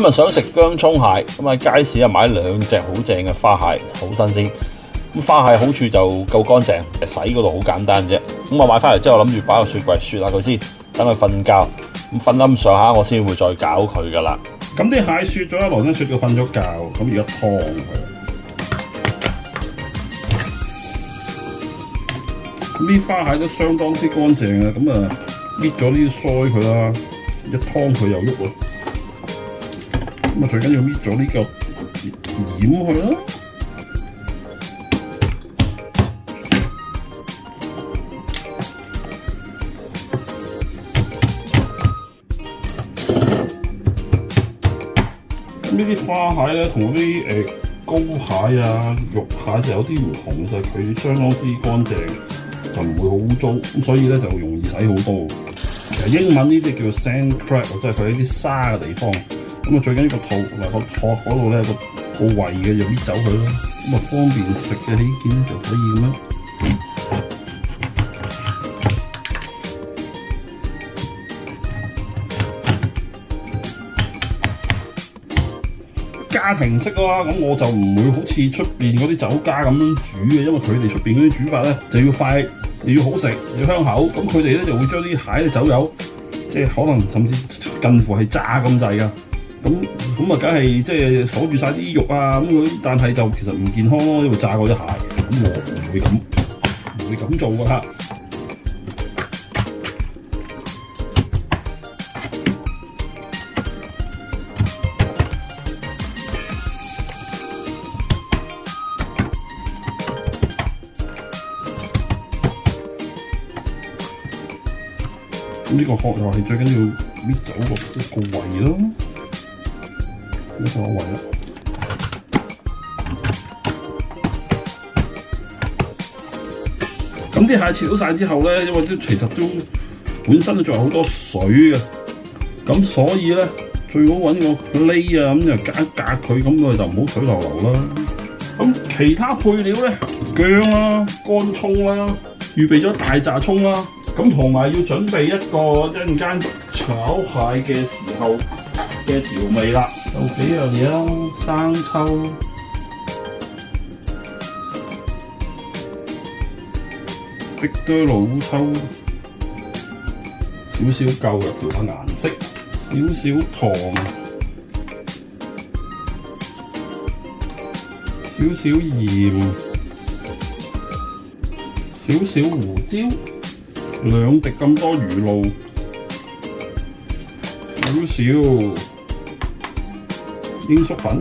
今日想食薑葱蟹，咁喺街市買2隻好正嘅花蟹，好新鮮。咁花蟹好處就夠乾淨，洗嗰度好簡單啫。咁我買翻嚟之後諗住擺個雪櫃雪下佢先，等佢瞓覺。咁瞓得咁上下，我先會再搞佢噶啦。咁啲蟹雪咗一輪，雪到瞓咗覺，咁而家劏佢。啲花蟹都相當之乾淨啊，咁啊搣咗呢啲腮佢啦，一劏佢又喐喎。咁啊最緊要搣咗呢個掩佢啦。呢啲花蟹咧，同嗰啲膏蟹啊、肉蟹就有啲唔同，就係佢相當之乾淨，就唔會好污糟，咁所以咧就容易洗好多。其實英文呢啲叫做 sand crab，即係佢喺啲沙嘅地方。咁啊最緊要個肚同埋個殼嗰度咧個胃嘅就搣走佢咯，咁啊方便食嘅起見咧就可以咁樣。家庭式啦，咁我就唔會好似出邊嗰啲酒家咁樣煮嘅，因為佢哋出邊嗰啲煮法咧就要快，又要好食，又要香口。咁佢哋咧就會將啲蟹嘅走油，即係可能甚至近乎係炸咁滯噶。咁啊，梗係即係鎖住晒啲肉啊咁嗰，但係就其實唔健康咯，因為炸過啲蟹。咁我唔會咁做噶嚇。呢個殼又係最緊要搣走個胃咯，搣走個胃啦。咁啲蟹切到晒之後咧，因為其實都本身都仲有好多水嘅，咁所以咧最好揾個瀝啊，咁就隔一隔佢，咁佢就唔好水流流啦。咁其他配料咧，薑啦、乾葱啦，預備咗大紮葱啦。咁同埋要準備一個陣間炒蟹嘅時候嘅調味啦，有幾樣嘢啦，生抽、碧多老抽，少少夠嘅調下顏色，少少糖，少少鹽，少少胡椒。2滴咁多魚露，少少鷹粟粉，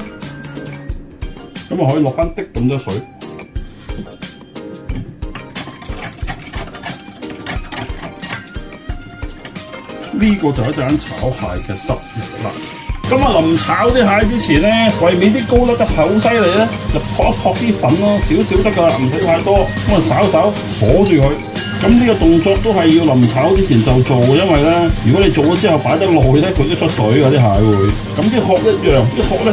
咁啊可以落翻滴咁多水。呢個就一陣炒蟹嘅汁液啦。咁啊，臨炒啲蟹之前咧，為免啲膏甩得好犀利咧，就撲一撲啲粉咯，少少得噶啦，唔使太多。咁啊，稍稍鎖住佢。咁呢個動作都係要臨炒之前就做，因為咧，如果你做咗之後擺得耐咧，佢都出水㗎啲蟹會。咁啲殼一樣，啲殼咧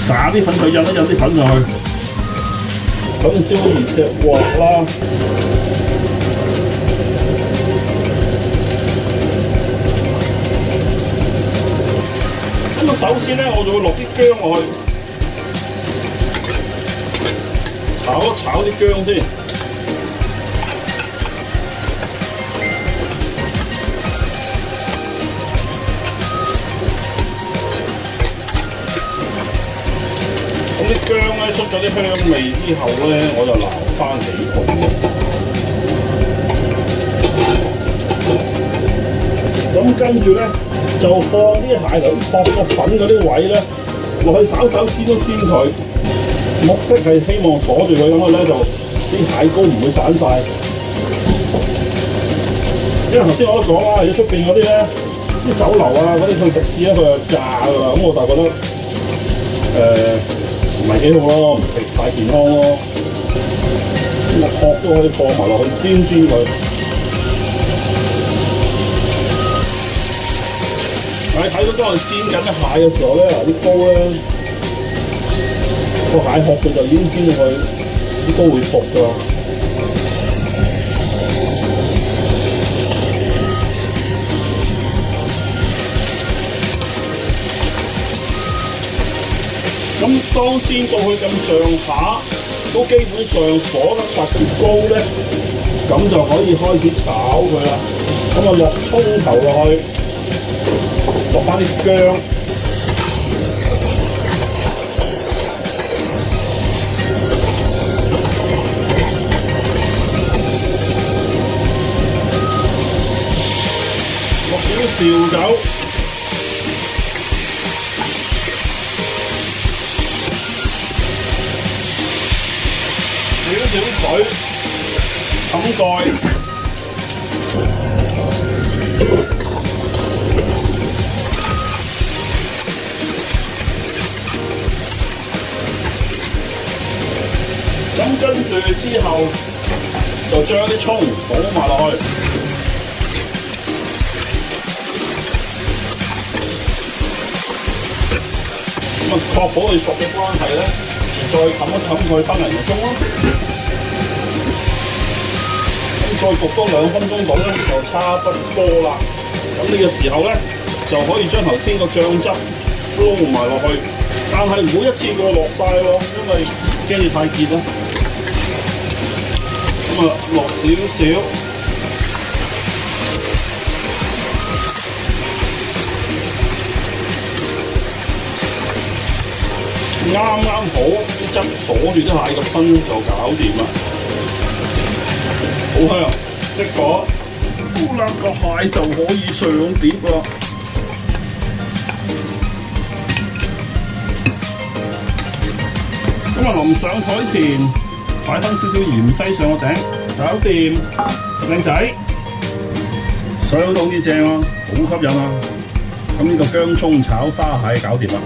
撒啲粉，佢印一印啲粉上去，咁燒熱隻鑊啦。咁啊，首先咧，我就會落啲薑落去，炒一炒啲薑先。咁啲薑咧出咗啲香味之後咧，我就撈翻起佢嘅。咁跟住咧就放啲蟹頭撲個粉嗰啲位咧落去稍稍煎一煎佢，目的係希望鎖住佢，咁咧就啲蟹膏唔會散晒。因為頭先我都講啦，如果出邊嗰啲咧啲酒樓啊嗰啲去食肆咧，佢就炸㗎啦，咁我就覺得唔係幾好咯，唔食太健康咯。咁個殼都可以放埋落去煎煎佢。你睇到當佢煎緊啲蟹嘅時候咧，啲膏咧個蟹殼佢就已經煎到佢啲膏會熟㗎。咁當煎到佢咁上下，都基本上火得特別高咧，咁就可以開始炒佢啦。咁啊落葱頭落去，落翻啲薑。落少啲紹酒。少水，冚蓋，咁跟住之後就將啲葱倒埋落去，咁啊確保佢熟嘅關係咧，再冚一冚佢分零個鐘咯。再焗多2分鐘到咧，就差不多啦。咁呢個時候咧，就可以將頭先個醬汁撈埋落去，但係唔好一次過落晒喎，因為驚住太結啦。咁啊，落少少，啱啱好啲汁鎖住啲蟹個身就搞掂啦。好香，熄火，好啦，個蟹就可以上碟啦。咁啊，臨上台前擺翻少少芫茜上個頂，搞掂，靚仔，相當之正啊，好吸引啊！咁呢個薑葱炒花蟹搞掂啦。